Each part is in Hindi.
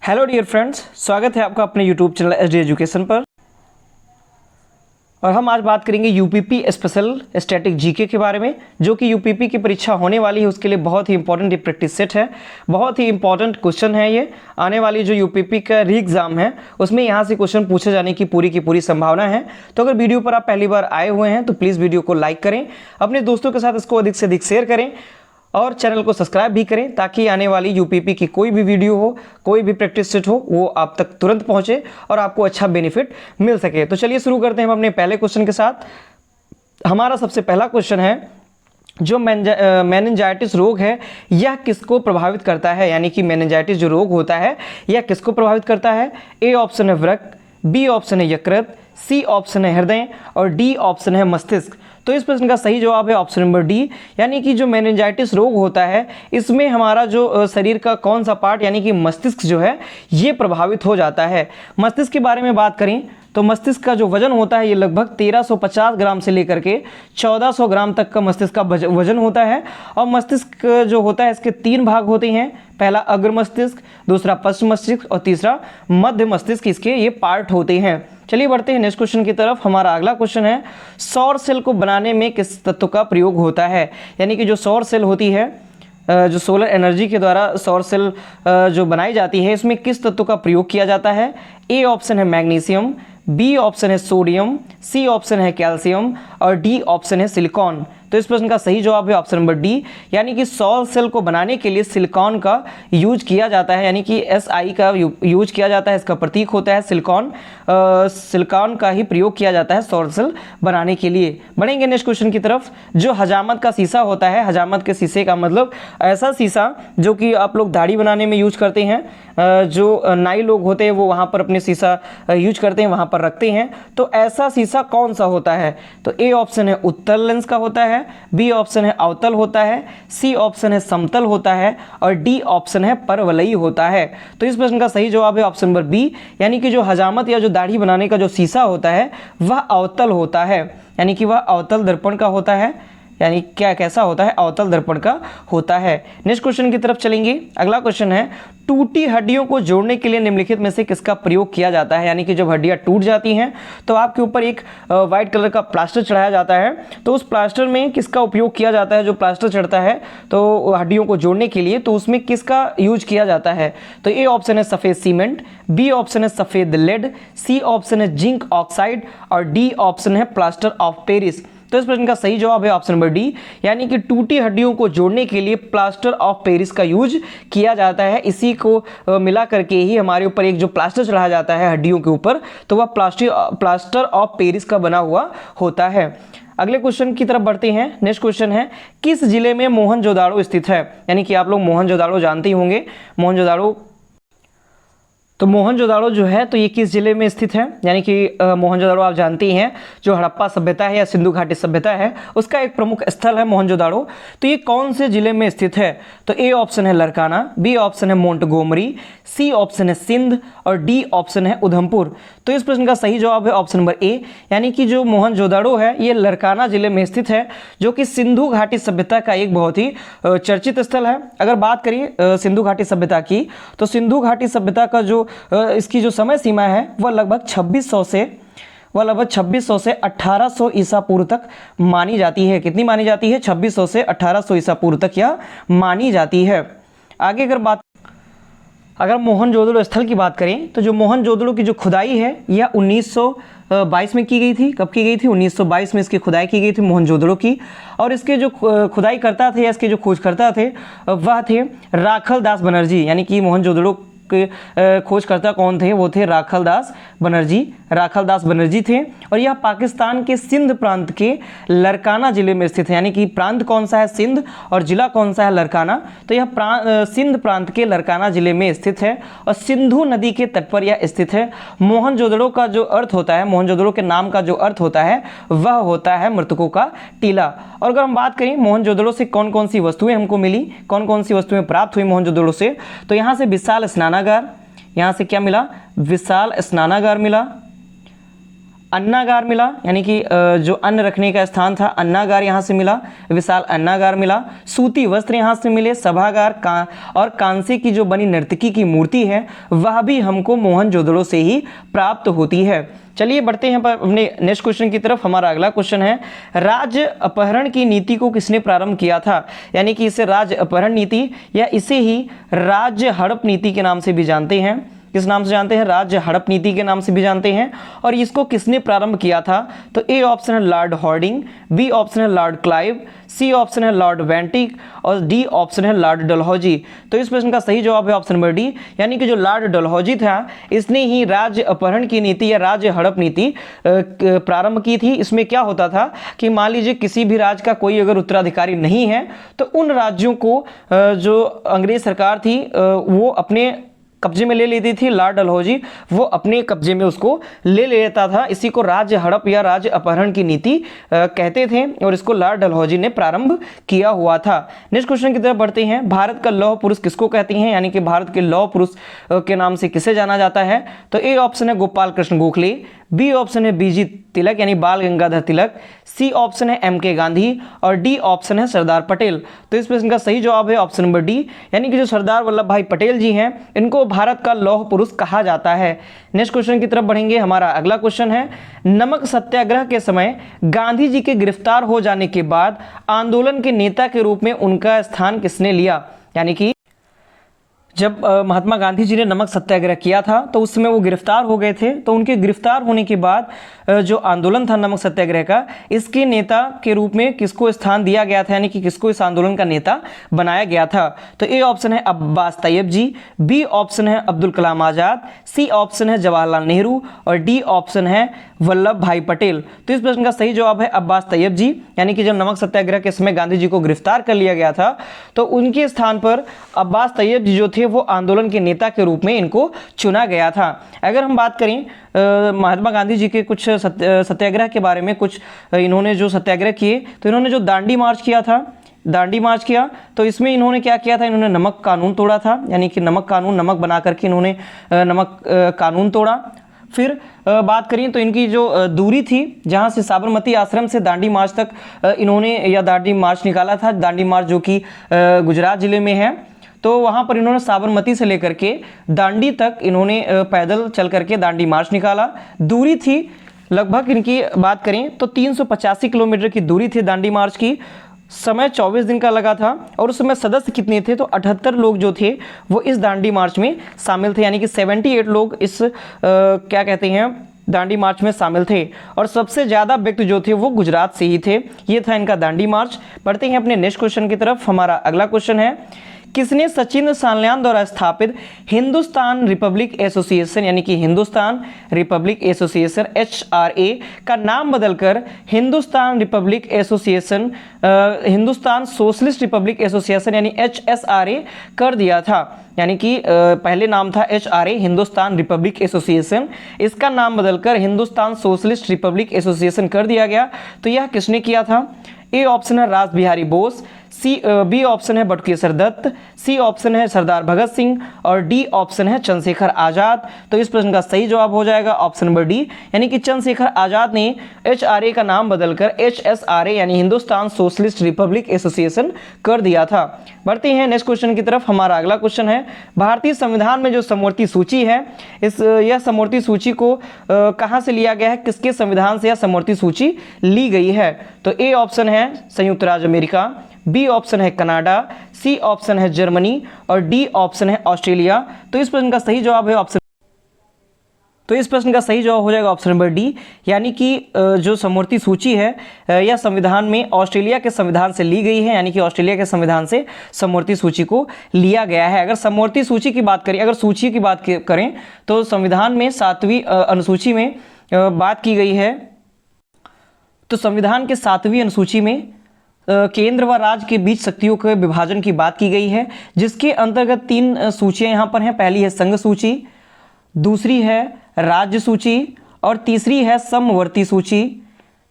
हेलो डियर फ्रेंड्स, स्वागत है आपका अपने यूट्यूब चैनल एसडी एजुकेशन पर। और हम आज बात करेंगे यूपीपी स्पेशल स्टैटिक जीके के बारे में, जो कि यूपीपी की परीक्षा होने वाली है उसके लिए बहुत ही इंपॉर्टेंट ये प्रैक्टिस सेट है। बहुत ही इंपॉर्टेंट क्वेश्चन है ये। आने वाली जो यूपीपी का री एग्जाम है उसमें यहाँ से क्वेश्चन पूछे जाने की पूरी संभावना है। तो अगर वीडियो पर आप पहली बार आए हुए हैं तो प्लीज़ वीडियो को लाइक करें, अपने दोस्तों के साथ इसको अधिक से अधिक शेयर करें और चैनल को सब्सक्राइब भी करें, ताकि आने वाली यूपीपी की कोई भी वीडियो हो, कोई भी प्रैक्टिस सेट हो, वो आप तक तुरंत पहुंचे और आपको अच्छा बेनिफिट मिल सके। तो चलिए शुरू करते हैं हम अपने पहले क्वेश्चन के साथ। हमारा सबसे पहला क्वेश्चन है, जो मेनिंजाइटिस रोग है यह किसको प्रभावित करता है, यानी कि मेनिंजाइटिस जो रोग होता है यह किसको प्रभावित करता है। ए ऑप्शन है वृक्क, बी ऑप्शन है यकृत, सी ऑप्शन है हृदय और डी ऑप्शन है मस्तिष्क। तो इस प्रश्न का सही जवाब है ऑप्शन नंबर डी, यानी कि जो मेनिंजाइटिस रोग होता है इसमें हमारा जो शरीर का कौन सा पार्ट यानी कि मस्तिष्क जो है ये प्रभावित हो जाता है। मस्तिष्क के बारे में बात करें तो मस्तिष्क का जो वजन होता है ये लगभग 1350 ग्राम से लेकर के 1400 ग्राम तक का मस्तिष्क का वजन होता है। और मस्तिष्क जो होता है इसके 3 भाग होते हैं, पहला अग्र मस्तिष्क, दूसरा पश्च मस्तिष्क और तीसरा मध्य मस्तिष्क, इसके ये पार्ट होते हैं। चलिए बढ़ते हैं नेक्स्ट क्वेश्चन की तरफ। हमारा अगला क्वेश्चन है, सौर सेल को बनाने में किस तत्व का प्रयोग होता है, यानी कि जो सौर सेल होती है, जो सोलर एनर्जी के द्वारा सौर सेल जो बनाई जाती है इसमें किस तत्व का प्रयोग किया जाता है। ए ऑप्शन है मैग्नीशियम, बी ऑप्शन है सोडियम, सी ऑप्शन है कैल्शियम और डी ऑप्शन है सिलिकॉन। तो इस प्रश्न का सही जवाब है ऑप्शन नंबर डी, यानी कि सौर सेल को बनाने के लिए सिलिकॉन का यूज किया जाता है, यानी कि SI का यूज किया जाता है। इसका प्रतीक होता है सिलिकॉन। सिलिकॉन का ही प्रयोग किया जाता है सौर सेल बनाने के लिए। बढ़ेंगे नेक्स्ट क्वेश्चन की तरफ। जो हजामत का शीशा होता है, हजामत के शीशे का मतलब ऐसा शीशा जो कि आप लोग दाढ़ी बनाने में यूज करते हैं, जो नाई लोग होते हैं वो वहाँ पर अपने शीशा यूज करते हैं, वहाँ पर रखते हैं। तो ऐसा शीशा कौन सा होता है। तो ए ऑप्शन है उत्तल लेंस का होता है, बी ऑप्शन है अवतल होता है, सी ऑप्शन है समतल होता है और डी ऑप्शन है परवलयी होता है। तो इस प्रश्न का सही जवाब है ऑप्शन नंबर बी, यानी कि जो हजामत या जो दाढ़ी बनाने का जो शीशा होता है वह अवतल होता है, यानी कि वह अवतल दर्पण का होता है। यानी क्या कैसा होता है, अवतल दर्पण का होता है। नेक्स्ट क्वेश्चन की तरफ चलेंगे। अगला क्वेश्चन है, टूटी हड्डियों को जोड़ने के लिए निम्नलिखित में से किसका प्रयोग किया जाता है, यानी कि जब हड्डियां टूट जाती हैं तो आपके ऊपर एक वाइट कलर का प्लास्टर चढ़ाया जाता है, तो उस प्लास्टर में किसका उपयोग किया जाता है। जो प्लास्टर चढ़ता है तो हड्डियों को जोड़ने के लिए, तो उसमें किसका यूज किया जाता है। तो ए ऑप्शन है सफ़ेद सीमेंट, बी ऑप्शन है सफ़ेद लेड, सी ऑप्शन है जिंक ऑक्साइड और डी ऑप्शन है प्लास्टर ऑफ पेरिस। तो इस प्रश्न का सही जवाब है ऑप्शन नंबर डी, यानी कि टूटी हड्डियों को जोड़ने के लिए प्लास्टर ऑफ पेरिस का यूज किया जाता है। इसी को मिला करके ही हमारे ऊपर एक जो प्लास्टर चढ़ाया जाता है हड्डियों के ऊपर, तो वह प्लास्टर ऑफ पेरिस का बना हुआ होता है। अगले क्वेश्चन की तरफ बढ़ते हैं। नेक्स्ट क्वेश्चन है, किस जिले में मोहनजोदाड़ो स्थित है, यानी कि आप लोग मोहनजोदाड़ो जानते ही होंगे। मोहनजोदाड़ो तो मोहनजोदाड़ो जो है तो ये किस जिले में स्थित है, यानी कि मोहनजोदाड़ो आप जानते हैं जो हड़प्पा सभ्यता है या सिंधु घाटी सभ्यता है उसका एक प्रमुख स्थल है मोहनजोदाड़ो। तो ये कौन से जिले में स्थित है। तो ए ऑप्शन है लरकाना, बी ऑप्शन है मोंटगोमरी, सी ऑप्शन है सिंध और डी ऑप्शन है उधमपुर। तो इस प्रश्न का सही जवाब है ऑप्शन नंबर ए, यानी कि जो मोहनजोदाड़ो है ये लरकाना जिले में स्थित है, जो कि सिंधु घाटी सभ्यता का एक बहुत ही चर्चित स्थल है। अगर बात करिए सिंधु घाटी सभ्यता की, तो सिंधु घाटी सभ्यता का जो इसकी जो समय सीमा है वह लगभग 2600 से 1800 ईसा पूर्व तक मानी जाती है। कितनी मानी जाती है, 2600 से 1800 ईसा पूर्व तक यह मानी जाती है। आगे अगर मोहनजोदड़ो स्थल की बात करें तो जो मोहनजोदड़ो की जो खुदाई है यह 1922 में की गई थी। कब की गई थी, 1922 में इसकी खुदाई की गई थी मोहनजोदड़ो की। और इसके जो खुदाई करता थे या इसके जो खोजकर्ता थे वह थे राखल दास बनर्जी, यानी कि मोहनजोदड़ो के खोजकर्ता कौन थे, वो थे राखल दास बनर्जी थे। और यह पाकिस्तान के सिंध प्रांत के लरकाना जिले में स्थित है, यानी कि प्रांत कौन सा है सिंध और जिला कौन सा है लरकाना। तो यह सिंध प्रांत के लरकाना जिले में स्थित है और सिंधु नदी के तट पर यह स्थित है। मोहनजोदड़ो का जो अर्थ होता है, मोहनजोदड़ो के नाम का जो अर्थ होता है वह होता है मृतकों का टीला। और अगर हम बात करें मोहनजोदड़ो से कौन कौन सी वस्तुएं हमको मिली, कौन कौन सी वस्तुएं प्राप्त हुई मोहनजोदड़ो से, तो यहाँ से विशाल स्नानागार, यहाँ से क्या मिला, विशाल स्नानागार मिला। अन्नागार मिला, यानी कि जो अन्न रखने का स्थान था अन्नागार यहाँ से मिला, विशाल अन्नागार मिला। सूती वस्त्र यहाँ से मिले, सभागार और कांसे की जो बनी नर्तकी की मूर्ति है वह भी हमको मोहनजोदड़ो से ही प्राप्त होती है। चलिए बढ़ते हैं अपने नेक्स्ट क्वेश्चन की तरफ। हमारा अगला क्वेश्चन है, राज्य अपहरण की नीति को किसने प्रारंभ किया था? यानी कि इसे राज्य अपहरण नीति या इसे ही राज्य हड़प नीति के नाम से भी जानते हैं। किस नाम से जानते हैं? राज्य हड़प नीति के नाम से भी जानते हैं। और इसको किसने प्रारंभ किया था? तो ए ऑप्शन है लॉर्ड हॉर्डिंग, बी ऑप्शन है लॉर्ड क्लाइव, सी ऑप्शन है लॉर्ड वेंटिक और डी ऑप्शन है लॉर्ड डलहौजी। तो इस प्रश्न का सही जवाब है ऑप्शन नंबर डी, यानी कि जो लॉर्ड डलहौजी था इसने ही राज्य अपहरण की नीति या राज्य हड़प नीति प्रारंभ की थी। इसमें क्या होता था कि मान लीजिए किसी भी राज्य का कोई अगर उत्तराधिकारी नहीं है तो उन राज्यों को जो अंग्रेज सरकार थी वो अपने कब्जे में ले लेती थी। लॉर्ड डलहौजी वो अपने कब्जे में उसको ले लेता था। इसी को राज्य हड़प या राज्य अपहरण की नीति कहते थे और इसको लॉर्ड डलहौजी ने प्रारंभ किया हुआ था। नेक्स्ट क्वेश्चन की तरफ बढ़ते हैं। भारत का लौह पुरुष किसको कहते हैं? यानी कि भारत के लौह पुरुष के नाम से किसे जाना जाता है? तो ए ऑप्शन है गोपाल कृष्ण गोखले, बी ऑप्शन है बीजी तिलक यानी बाल गंगाधर तिलक, सी ऑप्शन है एम के गांधी और डी ऑप्शन है सरदार पटेल। तो इस प्रश्न का सही जवाब है ऑप्शन नंबर डी, यानी कि जो सरदार वल्लभ भाई पटेल जी हैं इनको भारत का लौह पुरुष कहा जाता है। नेक्स्ट क्वेश्चन की तरफ बढ़ेंगे। हमारा अगला क्वेश्चन है, नमक सत्याग्रह के समय गांधी जी के गिरफ्तार हो जाने के बाद आंदोलन के नेता के रूप में उनका स्थान किसने लिया? यानी कि जब महात्मा गांधी जी ने नमक सत्याग्रह किया था तो उस समय वो गिरफ्तार हो गए थे। तो उनके गिरफ्तार होने के बाद जो आंदोलन था नमक सत्याग्रह का, इसके नेता के रूप में किसको स्थान दिया गया था? यानी कि किसको इस आंदोलन का नेता बनाया गया था? तो ए ऑप्शन है अब्बास तैयब जी, बी ऑप्शन है अब्दुल कलाम आज़ाद, सी ऑप्शन है जवाहरलाल नेहरू और डी ऑप्शन है वल्लभ भाई पटेल। तो इस प्रश्न का सही जवाब है अब्बास तैयब जी, यानी कि जब नमक सत्याग्रह के समय गांधी जी को गिरफ्तार कर लिया गया था तो उनके स्थान पर अब्बास तैयब जी जो थे वो आंदोलन के नेता के रूप में इनको चुना गया था। अगर हम बात करें महात्मा गांधी जी के कुछ सत्याग्रह के बारे में, कुछ इन्होंने जो सत्याग्रह किए, तो इन्होंने जो दांडी मार्च किया था, दांडी मार्च किया, तो इसमें इन्होंने क्या किया था? इन्होंने नमक कानून तोड़ा था, यानी कि नमक कानून, नमक बना करके इन्होंने नमक कानून तोड़ा। फिर बात करें तो इनकी जो दूरी थी जहां से साबरमती आश्रम से दांडी मार्च तक इन्होंने या दांडी मार्च निकाला था, दांडी मार्च जो कि गुजरात जिले में है, तो वहां पर इन्होंने साबरमती से लेकर के दांडी तक इन्होंने पैदल चल करके दांडी मार्च निकाला। दूरी थी लगभग, इनकी बात करें तो 385 किलोमीटर की दूरी थी दांडी मार्च की। समय 24 दिन का लगा था और उस समय सदस्य कितने थे? तो 78 लोग जो थे वो इस दांडी मार्च में शामिल थे, यानी कि 78 लोग इस क्या कहते हैं दांडी मार्च में शामिल थे और सबसे ज़्यादा व्यक्ति जो थे वो गुजरात से ही थे। ये था इनका दांडी मार्च। बढ़ते हैं अपने नेक्स्ट क्वेश्चन की तरफ। हमारा अगला क्वेश्चन है, किसने सचिन साल्यान द्वारा स्थापित हिंदुस्तान रिपब्लिक एसोसिएशन यानी कि हिंदुस्तान रिपब्लिक एसोसिएशन HRA का नाम बदलकर Hindustan Republic association Hindustan socialist Republic association यानी HSRA कर दिया था? यानी कि पहले नाम था HRA हिंदुस्तान रिपब्लिक एसोसिएशन, इसका नाम बदलकर हिंदुस्तान सोशलिस्ट रिपब्लिक एसोसिएशन कर दिया गया। तो यह किसने किया था? ए ऑप्शन है रास बिहारी बोस, बी ऑप्शन है बटुकेश्वर दत्त, सी ऑप्शन है सरदार भगत सिंह और डी ऑप्शन है चंद्रशेखर आज़ाद। तो इस प्रश्न का सही जवाब हो जाएगा ऑप्शन नंबर डी, यानी कि चंद्रशेखर आज़ाद ने HRA का नाम बदलकर HSRA यानी हिंदुस्तान सोशलिस्ट रिपब्लिक एसोसिएशन कर दिया था। बढ़ते हैं नेक्स्ट क्वेश्चन की तरफ। हमारा अगला क्वेश्चन है, भारतीय संविधान में जो समवर्ती सूची है यह समवर्ती सूची को कहाँ से लिया गया है? किसके संविधान से यह समवर्ती सूची ली गई है? तो ए ऑप्शन है संयुक्त राज्य अमेरिका, बी ऑप्शन है कनाडा, सी ऑप्शन है जर्मनी और डी ऑप्शन है ऑस्ट्रेलिया। तो इस प्रश्न का सही जवाब है हो जाएगा ऑप्शन नंबर डी, यानी कि जो समवर्ती सूची है यह संविधान में ऑस्ट्रेलिया के संविधान से ली गई है, यानी कि ऑस्ट्रेलिया के संविधान से समवर्ती सूची को लिया गया है। अगर समवर्ती सूची की बात करें, अगर सूची की बात करें तो संविधान में 7वीं अनुसूची में बात की गई है। तो संविधान के 7वीं अनुसूची में केंद्र व राज्य के बीच शक्तियों के विभाजन की बात की गई है, जिसके अंतर्गत 3 सूचियां यहाँ पर हैं। पहली है संघ सूची, दूसरी है राज्य सूची और तीसरी है समवर्ती सूची।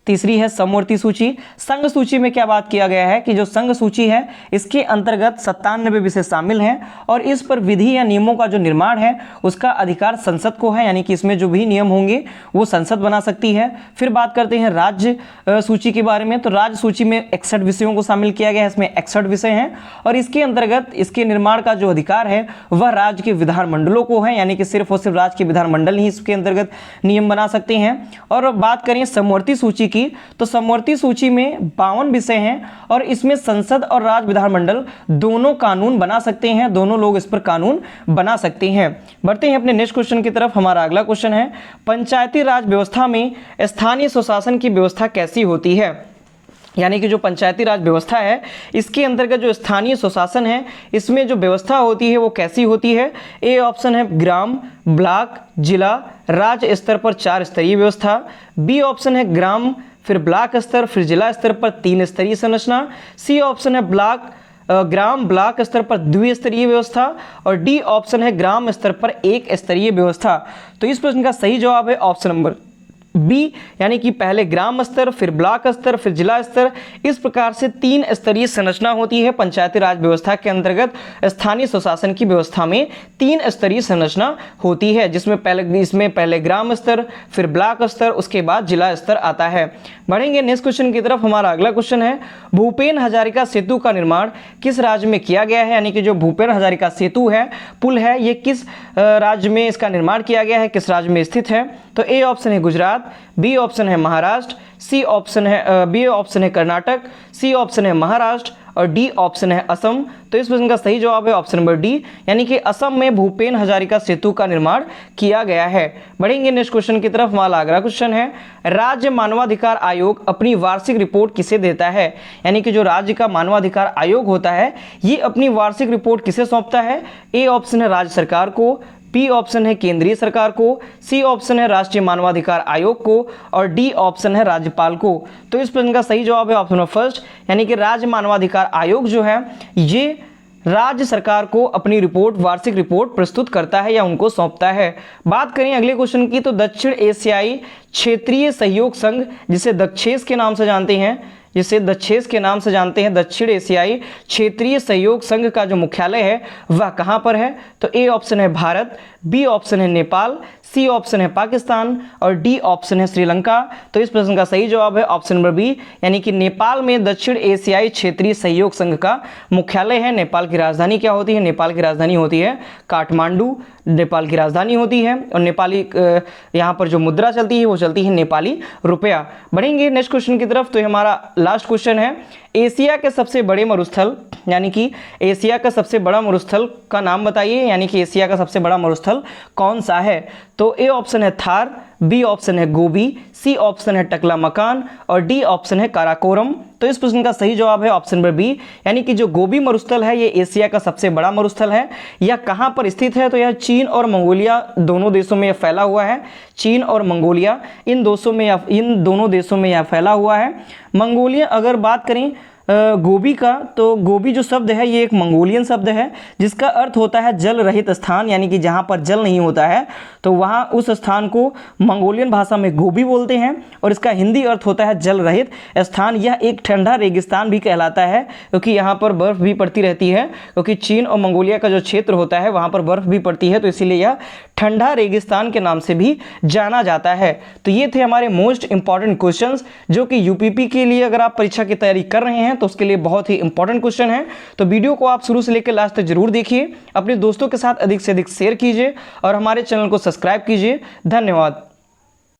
तीसरी है समवर्ती सूची। संघ सूची में क्या बात किया गया है कि जो संघ सूची है इसके अंतर्गत 97 विषय शामिल हैं और इस पर विधि या नियमों का जो निर्माण है उसका अधिकार संसद को है, यानी कि इसमें जो भी नियम होंगे वो संसद बना सकती है। फिर बात करते हैं राज्य सूची के बारे में। तो राज्य सूची में 61 विषयों को शामिल किया गया है, इसमें 61 विषय हैं और इसके अंतर्गत इसके निर्माण का जो अधिकार है वह राज्य के विधानमंडलों को है, यानी कि सिर्फ और सिर्फ राज्य के विधानमंडल ही इसके अंतर्गत नियम बना सकते हैं। और बात करें समवर्ती सूची की, तो समवर्ती सूची में 52 विषय हैं और इसमें संसद और राज्य विधानमंडल दोनों कानून बना सकते हैं, दोनों लोग इस पर कानून बना सकते हैं। बढ़ते हैं अपने नेक्स्ट क्वेश्चन की तरफ। हमारा अगला क्वेश्चन है, पंचायती राज व्यवस्था में स्थानीय स्वशासन की व्यवस्था कैसी होती है? यानी कि जो पंचायती राज व्यवस्था है इसके अंतर्गत जो स्थानीय स्वशासन है इसमें जो व्यवस्था होती है वो कैसी होती है? ए ऑप्शन है ग्राम, ब्लॉक, जिला, राज्य स्तर पर 4 स्तरीय व्यवस्था। बी ऑप्शन है ग्राम, फिर ब्लॉक स्तर, फिर जिला स्तर पर 3 स्तरीय संरचना। सी ऑप्शन है ग्राम ब्लॉक स्तर पर 2 स्तरीय व्यवस्था और डी ऑप्शन है ग्राम स्तर पर 1 स्तरीय व्यवस्था। तो इस प्रश्न का सही जवाब है ऑप्शन नंबर बी, यानी कि पहले ग्राम स्तर, फिर ब्लॉक स्तर, फिर जिला स्तर, इस प्रकार से 3 स्तरीय संरचना होती है पंचायती राज व्यवस्था के अंतर्गत। स्थानीय स्वशासन की व्यवस्था में 3 स्तरीय संरचना होती है, जिसमें पहले ग्राम स्तर, फिर ब्लॉक स्तर, उसके बाद जिला स्तर आता है। बढ़ेंगे नेक्स्ट क्वेश्चन की तरफ। हमारा अगला क्वेश्चन है, भूपेन हजारिका सेतु का निर्माण किस राज्य में किया गया है? यानी कि जो भूपेन हजारिका सेतु है, पुल है, ये किस राज्य में इसका निर्माण किया गया है, किस राज्य में स्थित है? तो ए ऑप्शन है गुजरात, बी ऑप्शन है महाराष्ट्र, बी ऑप्शन है कर्नाटक, सी ऑप्शन है महाराष्ट्र और डी ऑप्शन है असम। तो इस प्रश्न का सही जवाब है ऑप्शन नंबर डी, यानी कि असम में भूपेन हजारिका सेतु का निर्माण किया गया है। बढ़ेंगे नेक्स्ट क्वेश्चन की तरफ। हमारा अगला क्वेश्चन है, राज्य मानवाधिकार आयोग अपनी वार्षिक रिपोर्ट किसे देता है? यानी कि जो राज्य का मानवाधिकार आयोग होता है ये अपनी वार्षिक रिपोर्ट किसे सौंपता है? ए ऑप्शन है राज्य सरकार को, बी ऑप्शन है केंद्रीय सरकार को, सी ऑप्शन है राष्ट्रीय मानवाधिकार आयोग को और डी ऑप्शन है राज्यपाल को। तो इस प्रश्न का सही जवाब है ऑप्शन नंबर फर्स्ट, यानी कि राज्य मानवाधिकार आयोग जो है ये राज्य सरकार को अपनी वार्षिक रिपोर्ट प्रस्तुत करता है या उनको सौंपता है। बात करें अगले क्वेश्चन की, तो दक्षिण एशियाई क्षेत्रीय सहयोग संघ, जिसे दक्षेस के नाम से जानते हैं, दक्षिण एशियाई क्षेत्रीय सहयोग संघ का जो मुख्यालय है वह कहां पर है? तो ए ऑप्शन है भारत, बी ऑप्शन है नेपाल, सी ऑप्शन है पाकिस्तान और डी ऑप्शन है श्रीलंका। तो इस प्रश्न का सही जवाब है ऑप्शन नंबर बी, यानी कि नेपाल में दक्षिण एशियाई क्षेत्रीय सहयोग संघ का मुख्यालय है। नेपाल की राजधानी क्या होती है? नेपाल की राजधानी होती है काठमांडू, नेपाल की राजधानी होती है और नेपाली यहाँ पर जो मुद्रा चलती है वो चलती है नेपाली रुपया। बढ़ेंगे नेक्स्ट क्वेश्चन की तरफ। तो हमारा लास्ट क्वेश्चन है, एशिया के सबसे बड़े मरुस्थल, यानी कि एशिया का सबसे बड़ा मरुस्थल का नाम बताइए, यानी कि एशिया का सबसे बड़ा मरुस्थल कौन सा है? तो ए ऑप्शन है थार, बी ऑप्शन है गोबी, सी ऑप्शन है टकलामकान और डी ऑप्शन है काराकोरम। तो इस प्रश्न का सही जवाब है ऑप्शन नंबर बी, यानी कि जो गोबी मरुस्थल है ये एशिया का सबसे बड़ा मरुस्थल है। यह कहाँ पर स्थित है? तो यह चीन और मंगोलिया दोनों देशों में यह फैला हुआ है। चीन और मंगोलिया इन दोनों देशों में यह फैला हुआ है। मंगोलिया अगर बात करें गोबी का, तो गोबी जो शब्द है ये एक मंगोलियन शब्द है जिसका अर्थ होता है जल रहित स्थान, यानी कि जहाँ पर जल नहीं होता है तो वहाँ उस स्थान को मंगोलियन भाषा में गोबी बोलते हैं और इसका हिंदी अर्थ होता है जल रहित स्थान। यह एक ठंडा रेगिस्तान भी कहलाता है क्योंकि यहाँ पर बर्फ़ भी पड़ती रहती है, क्योंकि चीन और मंगोलिया का जो क्षेत्र होता है वहाँ पर बर्फ़ भी पड़ती है, तो इसीलिए यह ठंडा रेगिस्तान के नाम से भी जाना जाता है। तो ये थे हमारे मोस्ट इंपॉर्टेंट क्वेश्चंस जो कि यूपीपी के लिए अगर आप परीक्षा की तैयारी कर रहे हैं तो उसके लिए बहुत ही इंपॉर्टेंट क्वेश्चन है। तो वीडियो को आप शुरू से लेकर लास्ट तक जरूर देखिए, अपने दोस्तों के साथ अधिक से अधिक शेयर कीजिए और हमारे चैनल को सब्सक्राइब कीजिए। धन्यवाद।